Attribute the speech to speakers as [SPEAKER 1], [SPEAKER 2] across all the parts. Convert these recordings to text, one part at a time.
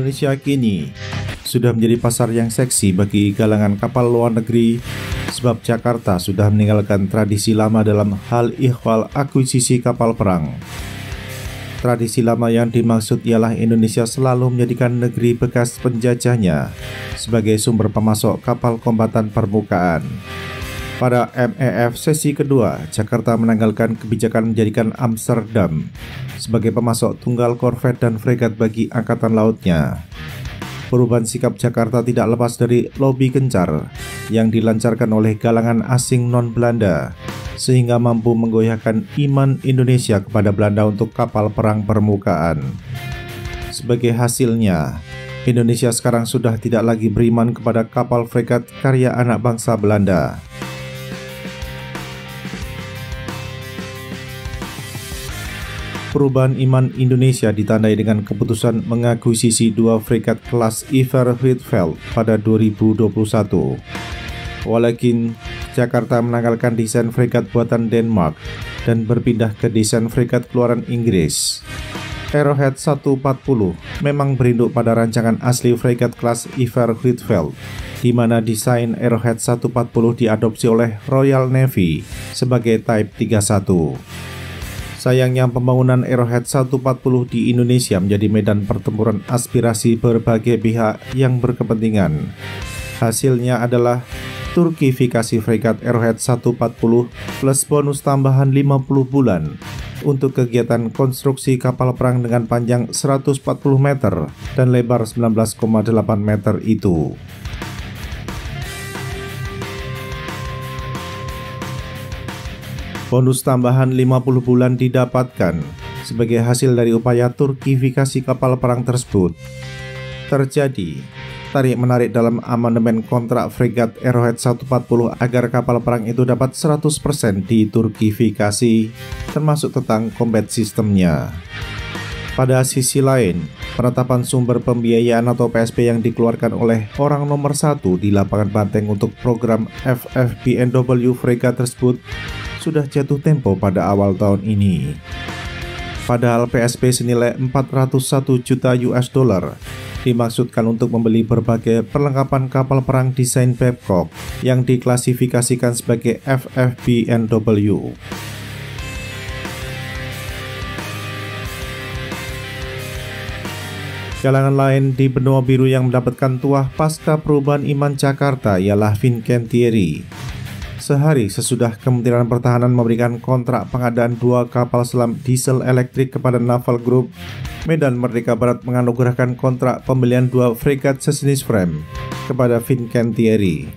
[SPEAKER 1] Indonesia kini sudah menjadi pasar yang seksi bagi galangan kapal luar negeri, sebab Jakarta sudah meninggalkan tradisi lama dalam hal ikhwal akuisisi kapal perang. Tradisi lama yang dimaksud ialah Indonesia selalu menjadikan negeri bekas penjajahnya sebagai sumber pemasok kapal kombatan permukaan. Pada MEF sesi kedua, Jakarta menanggalkan kebijakan menjadikan Amsterdam sebagai pemasok tunggal korvet dan fregat bagi angkatan lautnya. Perubahan sikap Jakarta tidak lepas dari lobi gencar yang dilancarkan oleh galangan asing non-Belanda, sehingga mampu menggoyahkan iman Indonesia kepada Belanda untuk kapal perang permukaan. Sebagai hasilnya, Indonesia sekarang sudah tidak lagi beriman kepada kapal fregat karya anak bangsa Belanda. Perubahan iman Indonesia ditandai dengan keputusan mengakuisisi dua fregat kelas Iver Huitfeldt pada 2021. Walaupun Jakarta menanggalkan desain fregat buatan Denmark dan berpindah ke desain fregat keluaran Inggris. Arrowhead 140 memang berinduk pada rancangan asli fregat kelas Iver Huitfeldt, di mana desain Arrowhead 140 diadopsi oleh Royal Navy sebagai Type 31. Sayangnya pembangunan Arrowhead 140 di Indonesia menjadi medan pertempuran aspirasi berbagai pihak yang berkepentingan. Hasilnya adalah turkifikasi fregat Arrowhead 140 plus bonus tambahan 50 bulan untuk kegiatan konstruksi kapal perang dengan panjang 140 meter dan lebar 19,8 meter itu. Bonus tambahan 50 bulan didapatkan sebagai hasil dari upaya turkifikasi kapal perang tersebut. Terjadi tarik-menarik dalam amandemen kontrak fregat Arrowhead 140 agar kapal perang itu dapat 100% diturkifikasi, termasuk tentang combat sistemnya. Pada sisi lain, penetapan sumber pembiayaan atau PSP yang dikeluarkan oleh orang nomor 1 di lapangan banteng untuk program FFBNW fregat tersebut sudah jatuh tempo pada awal tahun ini. Padahal PSP senilai 401 juta US dollar dimaksudkan untuk membeli berbagai perlengkapan kapal perang desain Babcock yang diklasifikasikan sebagai FFBNW. Galangan lain di benua biru yang mendapatkan tuah pasca perubahan iman Jakarta ialah Fincantieri. Sehari sesudah Kementerian Pertahanan memberikan kontrak pengadaan dua kapal selam diesel elektrik kepada Naval Group, Medan Merdeka Barat menganugerahkan kontrak pembelian dua fregat sejenis frame kepada Fincantieri.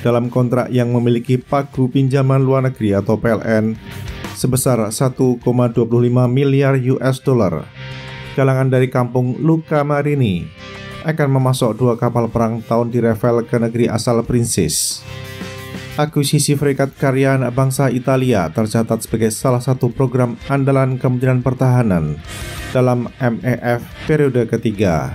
[SPEAKER 1] Dalam kontrak yang memiliki pagu pinjaman luar negeri atau PLN sebesar 1,25 miliar US dollar, galangan dari kampung Luca Marini akan memasok dua kapal perang tahun di Revel ke negeri asal Princes. Akuisisi fregat karya anak bangsa Italia tercatat sebagai salah satu program andalan Kementerian Pertahanan dalam MEF periode ketiga.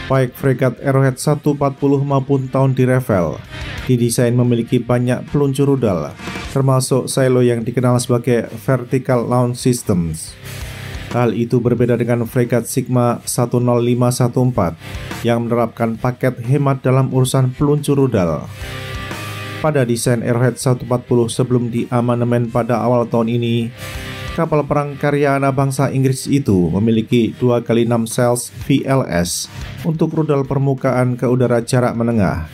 [SPEAKER 1] Baik fregat Arrowhead 140 maupun tahun di Revel didesain memiliki banyak peluncur rudal, termasuk silo yang dikenal sebagai Vertical Launch Systems. Hal itu berbeda dengan fregat Sigma 10514 yang menerapkan paket hemat dalam urusan peluncur rudal. Pada desain Arrowhead 140 sebelum diamandemen pada awal tahun ini, kapal perang karya anak bangsa Inggris itu memiliki 2x6 cells VLS untuk rudal permukaan ke udara jarak menengah,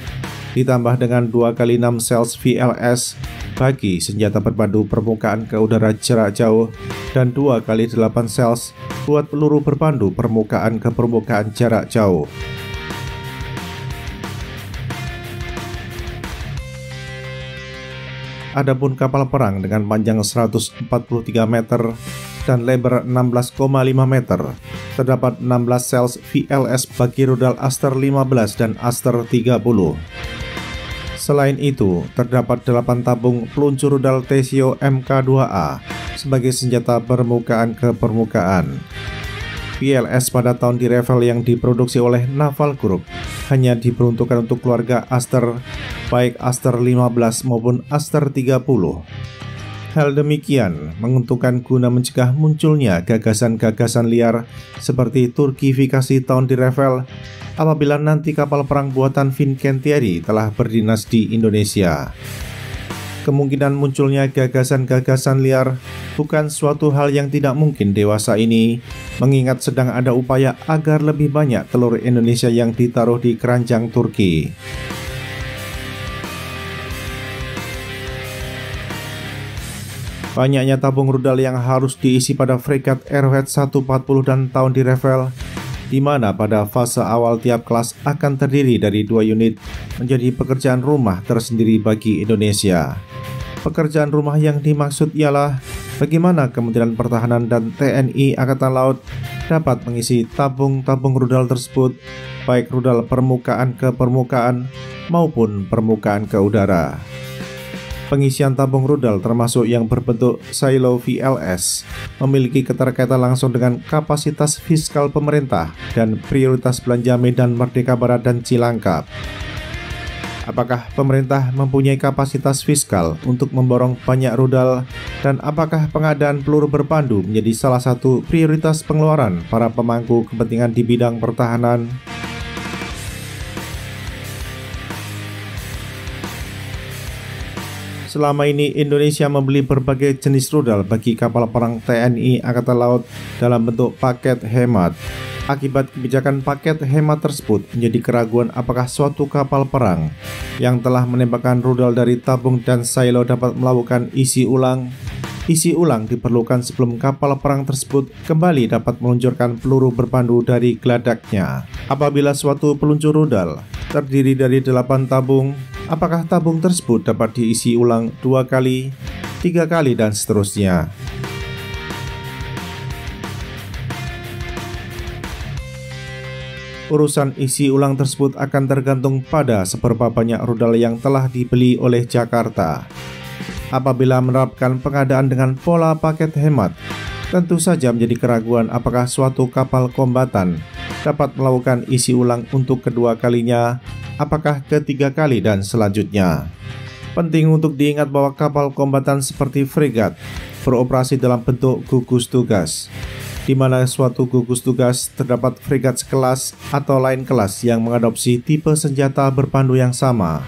[SPEAKER 1] ditambah dengan 2x6 cells VLS bagi senjata berpandu permukaan ke udara jarak jauh dan 2x8 cells buat peluru berpandu permukaan ke permukaan jarak jauh. Adapun kapal perang dengan panjang 143 meter dan lebar 16,5 meter, terdapat 16 cells VLS bagi rudal Aster 15 dan Aster 30. Selain itu, terdapat 8 tabung peluncur rudal Tesio Mk2A sebagai senjata permukaan ke permukaan. VLS pada tahun di Revel yang diproduksi oleh Naval Group hanya diperuntukkan untuk keluarga Aster, baik Aster 15 maupun Aster 30. Hal demikian menguntungkan guna mencegah munculnya gagasan-gagasan liar seperti Turkifikasi tahun di Revel apabila nanti kapal perang buatan Fincantieri telah berdinas di Indonesia. Kemungkinan munculnya gagasan-gagasan liar bukan suatu hal yang tidak mungkin dewasa ini, mengingat sedang ada upaya agar lebih banyak telur Indonesia yang ditaruh di keranjang Turki. Banyaknya tabung rudal yang harus diisi pada fregat Airhead 140 dan tahun di Revel, di mana pada fase awal tiap kelas akan terdiri dari 2 unit, menjadi pekerjaan rumah tersendiri bagi Indonesia. Pekerjaan rumah yang dimaksud ialah bagaimana Kementerian Pertahanan dan TNI Angkatan Laut dapat mengisi tabung-tabung rudal tersebut, baik rudal permukaan ke permukaan maupun permukaan ke udara. Pengisian tabung rudal termasuk yang berbentuk silo VLS memiliki keterkaitan langsung dengan kapasitas fiskal pemerintah dan prioritas belanja Medan Merdeka Barat dan Cilangkap. Apakah pemerintah mempunyai kapasitas fiskal untuk memborong banyak rudal, dan apakah pengadaan peluru berpandu menjadi salah satu prioritas pengeluaran para pemangku kepentingan di bidang pertahanan? Selama ini Indonesia membeli berbagai jenis rudal bagi kapal perang TNI Angkatan Laut dalam bentuk paket hemat. Akibat kebijakan paket hemat tersebut menjadi keraguan apakah suatu kapal perang yang telah menembakkan rudal dari tabung dan silo dapat melakukan isi ulang. Isi ulang diperlukan sebelum kapal perang tersebut kembali dapat meluncurkan peluru berpandu dari geladaknya. Apabila suatu peluncur rudal terdiri dari 8 tabung, apakah tabung tersebut dapat diisi ulang 2 kali, 3 kali, dan seterusnya? Urusan isi ulang tersebut akan tergantung pada seberapa banyak rudal yang telah dibeli oleh Jakarta. Apabila menerapkan pengadaan dengan pola paket hemat, tentu saja menjadi keraguan apakah suatu kapal kombatan dapat melakukan isi ulang untuk kedua kalinya, apakah ketiga kali, dan selanjutnya. Penting untuk diingat bahwa kapal kombatan seperti fregat beroperasi dalam bentuk gugus tugas, di mana suatu gugus tugas terdapat fregat sekelas atau lain kelas yang mengadopsi tipe senjata berpandu yang sama.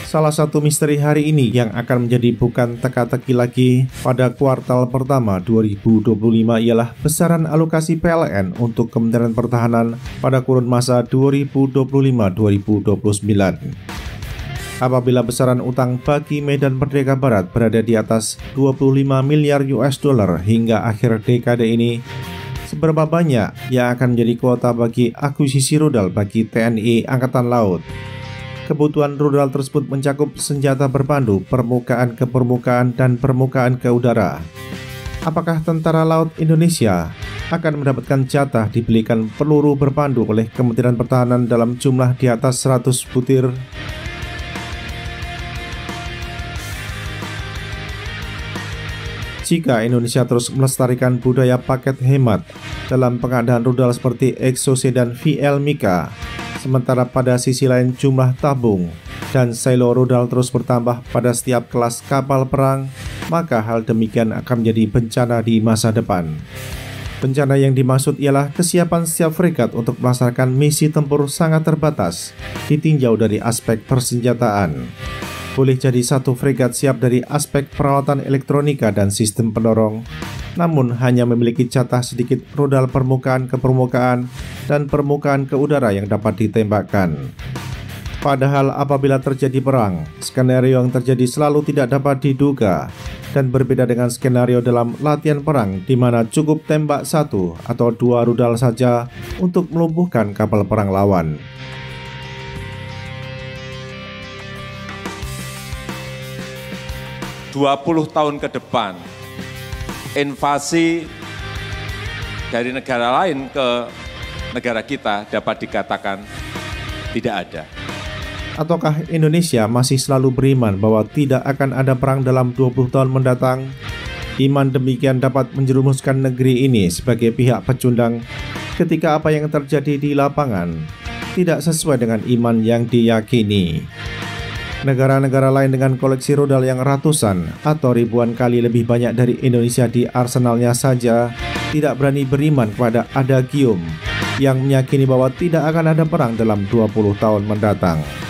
[SPEAKER 1] Salah satu misteri hari ini yang akan menjadi bukan teka-teki lagi pada kuartal pertama 2025 ialah besaran alokasi PLN untuk Kementerian Pertahanan pada kurun masa 2025-2029. Apabila besaran utang bagi Medan Merdeka Barat berada di atas 25 miliar US dollar hingga akhir dekade ini, seberapa banyak yang akan menjadi kuota bagi akuisisi rudal bagi TNI Angkatan Laut? Kebutuhan rudal tersebut mencakup senjata berpandu permukaan ke permukaan dan permukaan ke udara. Apakah Tentara Laut Indonesia akan mendapatkan jatah dibelikan peluru berpandu oleh Kementerian Pertahanan dalam jumlah di atas 100 butir? Jika Indonesia terus melestarikan budaya paket hemat dalam pengadaan rudal seperti Exocet dan VL Mika, sementara pada sisi lain jumlah tabung dan silo rudal terus bertambah pada setiap kelas kapal perang, maka hal demikian akan menjadi bencana di masa depan. Bencana yang dimaksud ialah kesiapan setiap fregat untuk melaksanakan misi tempur sangat terbatas, ditinjau dari aspek persenjataan. Boleh jadi satu fregat siap dari aspek peralatan elektronika dan sistem pendorong, namun hanya memiliki jatah sedikit rudal permukaan ke permukaan dan permukaan ke udara yang dapat ditembakkan. Padahal apabila terjadi perang, skenario yang terjadi selalu tidak dapat diduga, dan berbeda dengan skenario dalam latihan perang di mana cukup tembak 1 atau 2 rudal saja untuk melumpuhkan kapal perang lawan.
[SPEAKER 2] "20 tahun ke depan, invasi dari negara lain ke negara kita dapat dikatakan tidak ada."
[SPEAKER 1] Ataukah Indonesia masih selalu beriman bahwa tidak akan ada perang dalam 20 tahun mendatang? Iman demikian dapat menjerumuskan negeri ini sebagai pihak pecundang ketika apa yang terjadi di lapangan tidak sesuai dengan iman yang diyakini. Negara-negara lain dengan koleksi rudal yang ratusan atau ribuan kali lebih banyak dari Indonesia di arsenalnya saja tidak berani beriman kepada adagium yang meyakini bahwa tidak akan ada perang dalam 20 tahun mendatang.